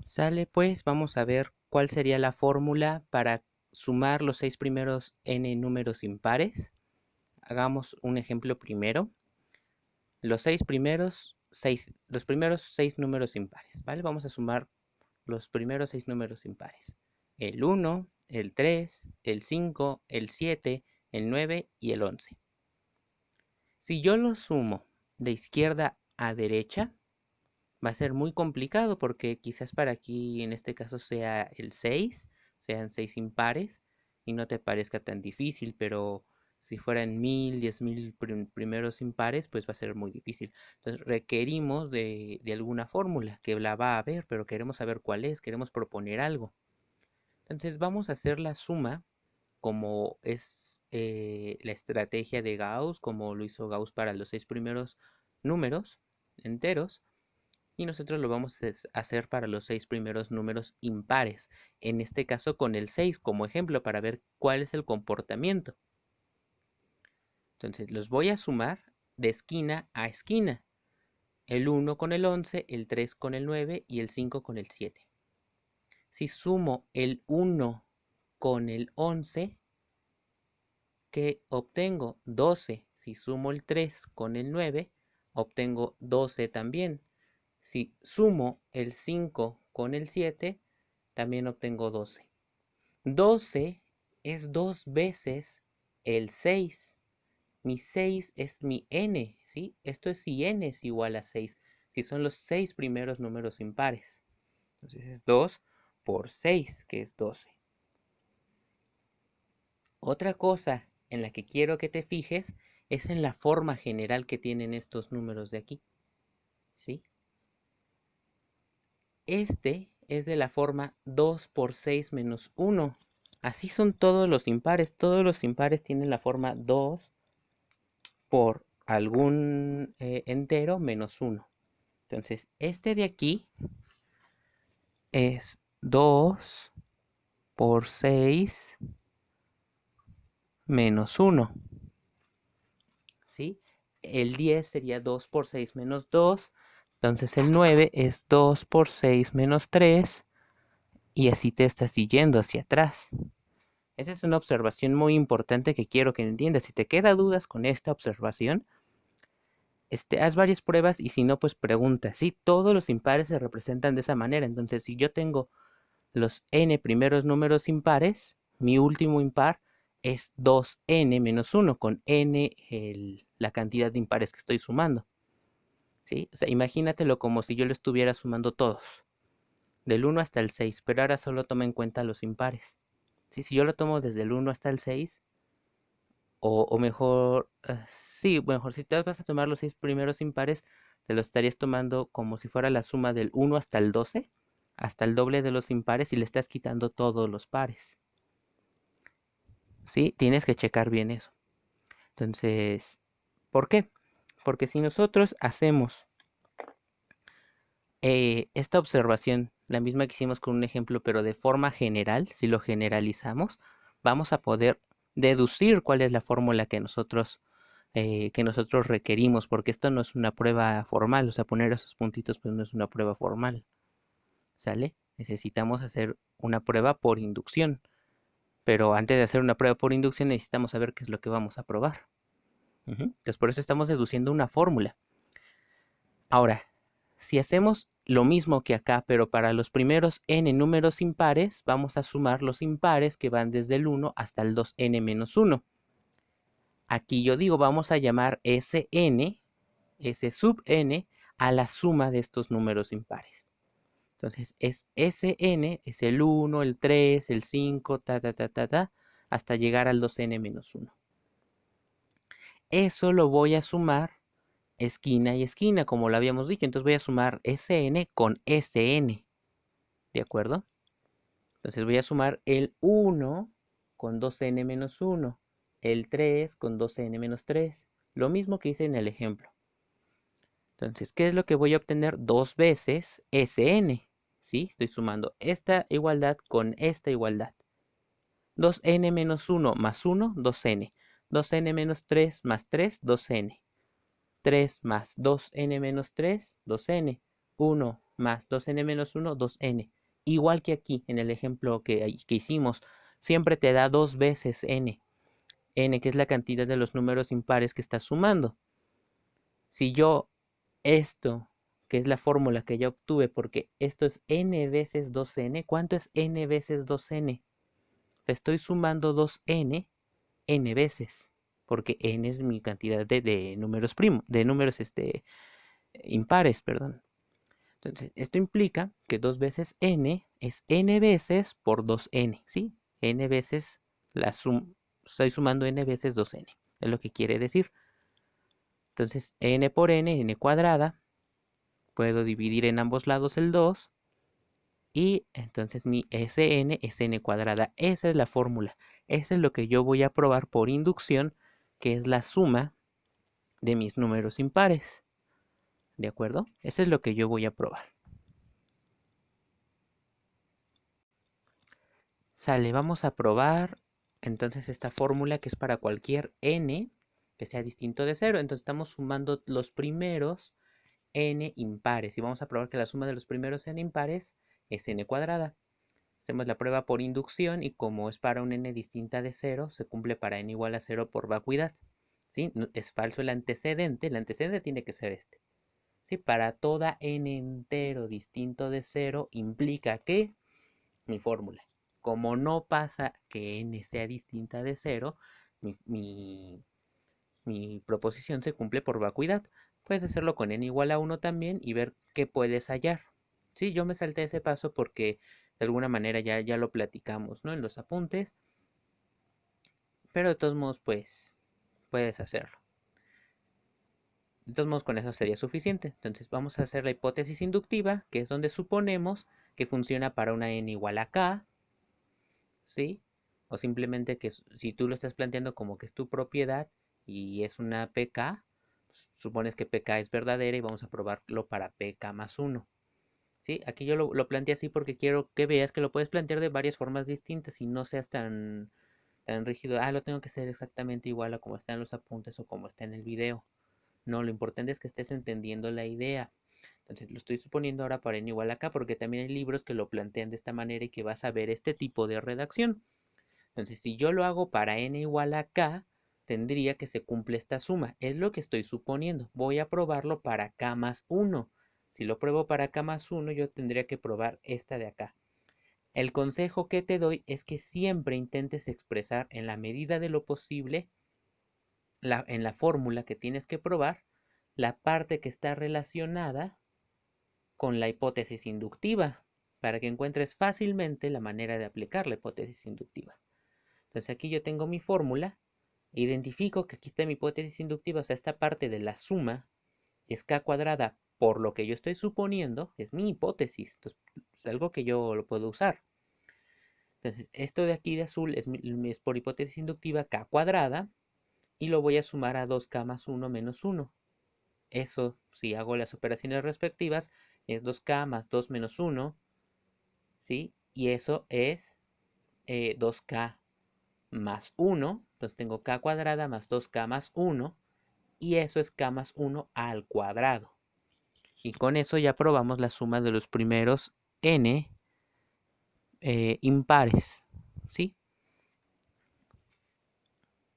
Sale pues, vamos a ver cuál sería la fórmula para sumar los 6 primeros n números impares. Hagamos un ejemplo primero. Los primeros 6 números impares, ¿vale? Vamos a sumar los primeros 6 números impares. El 1, el 3, el 5, el 7, el 9 y el 11. Si yo los sumo de izquierda a derecha, va a ser muy complicado porque quizás para aquí en este caso sea el 6, sean 6 impares y no te parezca tan difícil, pero si fueran 1000, 10.000 primeros impares, pues va a ser muy difícil. Entonces requerimos de alguna fórmula que la va a haber, pero queremos saber cuál es, queremos proponer algo. Entonces vamos a hacer la suma como es la estrategia de Gauss, como lo hizo Gauss para los 6 primeros números enteros. Y nosotros lo vamos a hacer para los 6 primeros números impares. En este caso con el 6 como ejemplo para ver cuál es el comportamiento. Entonces los voy a sumar de esquina a esquina. El 1 con el 11, el 3 con el 9 y el 5 con el 7. Si sumo el 1 con el 11, ¿qué obtengo? 12. Si sumo el 3 con el 9, obtengo 12 también. Si sumo el 5 con el 7, también obtengo 12. 12 es 2 veces el 6. Mi 6 es mi n, ¿sí? Esto es si n es igual a 6, si son los 6 primeros números impares. Entonces es 2 por 6, que es 12. Otra cosa en la que quiero que te fijes es en la forma general que tienen estos números de aquí, ¿sí? Este es de la forma 2 por 6 menos 1. Así son todos los impares. Todos los impares tienen la forma 2 por algún entero menos 1. Entonces, este de aquí es 2 por 6 menos 1. ¿Sí? El 10 sería 2 por 6 menos 2. Entonces el 9 es 2 por 6 menos 3. Y así te estás yendo hacia atrás. Esa es una observación muy importante que quiero que entiendas. Si te queda dudas con esta observación, haz varias pruebas y si no, pues pregunta. Sí, todos los impares se representan de esa manera. Entonces, si yo tengo los n primeros números impares, mi último impar es 2n menos 1, con n la cantidad de impares que estoy sumando. ¿Sí? O sea, imagínatelo como si yo lo estuviera sumando todos, del 1 hasta el 6, pero ahora solo toma en cuenta los impares. ¿Sí? Si yo lo tomo desde el 1 hasta el 6, o mejor, sí, mejor si te vas a tomar los 6 primeros impares, te lo estarías tomando como si fuera la suma del 1 hasta el 12, hasta el doble de los impares y le estás quitando todos los pares. ¿Sí? Tienes que checar bien eso. Entonces, ¿por qué? Porque si nosotros hacemos esta observación, la misma que hicimos con un ejemplo, pero de forma general, si lo generalizamos, vamos a poder deducir cuál es la fórmula que nosotros requerimos, porque esto no es una prueba formal, o sea, poner esos puntitos pues no es una prueba formal, ¿sale? Necesitamos hacer una prueba por inducción, pero antes de hacer una prueba por inducción necesitamos saber qué es lo que vamos a probar. Entonces por eso estamos deduciendo una fórmula. Ahora, si hacemos lo mismo que acá, pero para los primeros n números impares, vamos a sumar los impares que van desde el 1 hasta el 2n menos 1. Aquí yo digo, vamos a llamar Sn, S sub n, a la suma de estos números impares. Entonces, es Sn, es el 1, el 3, el 5, hasta llegar al 2n menos 1. Eso lo voy a sumar esquina y esquina, como lo habíamos dicho. Entonces voy a sumar Sn con Sn, ¿de acuerdo? Entonces voy a sumar el 1 con 2n menos 1, el 3 con 2n menos 3, lo mismo que hice en el ejemplo. Entonces, ¿qué es lo que voy a obtener? 2 veces Sn, ¿sí? Estoy sumando esta igualdad con esta igualdad. 2n menos 1 más 1, 2n. 2n menos 3 más 3, 2n. 3 más 2n menos 3, 2n. 1 más 2n menos 1, 2n. Igual que aquí, en el ejemplo que hicimos, siempre te da 2 veces n. N, que es la cantidad de los números impares que estás sumando. Si yo esto, que es la fórmula que ya obtuve, porque esto es n veces 2n, ¿cuánto es n veces 2n? Estoy sumando 2n n veces, porque n es mi cantidad de números impares, perdón. Entonces, esto implica que 2 veces n es n veces por 2n, ¿sí? N veces estoy sumando n veces 2n, es lo que quiere decir. Entonces, n por n cuadrada, puedo dividir en ambos lados el 2, y entonces mi Sn es n cuadrada. Esa es la fórmula. Eso es lo que yo voy a probar por inducción, que es la suma de mis números impares. ¿De acuerdo? Eso es lo que yo voy a probar. Sale, vamos a probar entonces esta fórmula que es para cualquier n que sea distinto de 0. Entonces estamos sumando los primeros n impares y vamos a probar que la suma de los primeros n impares es n cuadrada. Hacemos la prueba por inducción y como es para un n distinta de 0, se cumple para n igual a 0 por vacuidad. ¿Sí? Es falso el antecedente tiene que ser este. ¿Sí? Para toda n entero distinto de 0 implica que mi fórmula, como no pasa que n sea distinta de 0, mi proposición se cumple por vacuidad. Puedes hacerlo con n igual a 1 también y ver qué puedes hallar. Sí, yo me salté ese paso porque de alguna manera ya lo platicamos, ¿no? En los apuntes. Pero de todos modos, pues, puedes hacerlo. De todos modos, con eso sería suficiente. Entonces vamos a hacer la hipótesis inductiva, que es donde suponemos que funciona para una n igual a k, ¿sí? O simplemente que si tú lo estás planteando como que es tu propiedad y es una pk, pues, supones que pk es verdadera y vamos a probarlo para pk más 1. ¿Sí? Aquí yo lo planteé así porque quiero que veas que lo puedes plantear de varias formas distintas y no seas tan rígido. Lo tengo que hacer exactamente igual a como está en los apuntes o como está en el video. No, lo importante es que estés entendiendo la idea. Entonces lo estoy suponiendo ahora para n igual a k porque también hay libros que lo plantean de esta manera y que vas a ver este tipo de redacción. Entonces si yo lo hago para n igual a k, tendría que se cumple esta suma. Es lo que estoy suponiendo. Voy a probarlo para k más 1. Si lo pruebo para k más 1, yo tendría que probar esta de acá. El consejo que te doy es que siempre intentes expresar en la medida de lo posible, en la fórmula que tienes que probar, la parte que está relacionada con la hipótesis inductiva, para que encuentres fácilmente la manera de aplicar la hipótesis inductiva. Entonces aquí yo tengo mi fórmula, identifico que aquí está mi hipótesis inductiva, o sea, esta parte de la suma es k cuadrada por lo que yo estoy suponiendo, es mi hipótesis, entonces es algo que yo lo puedo usar. Entonces, esto de aquí de azul es por hipótesis inductiva k cuadrada y lo voy a sumar a 2k más 1 menos 1. Eso, si hago las operaciones respectivas, es 2k más 2 menos 1, ¿sí? Y eso es 2k más 1. Entonces tengo k cuadrada más 2k más 1 y eso es k más 1 al cuadrado. Y con eso ya probamos la suma de los primeros n impares, ¿sí?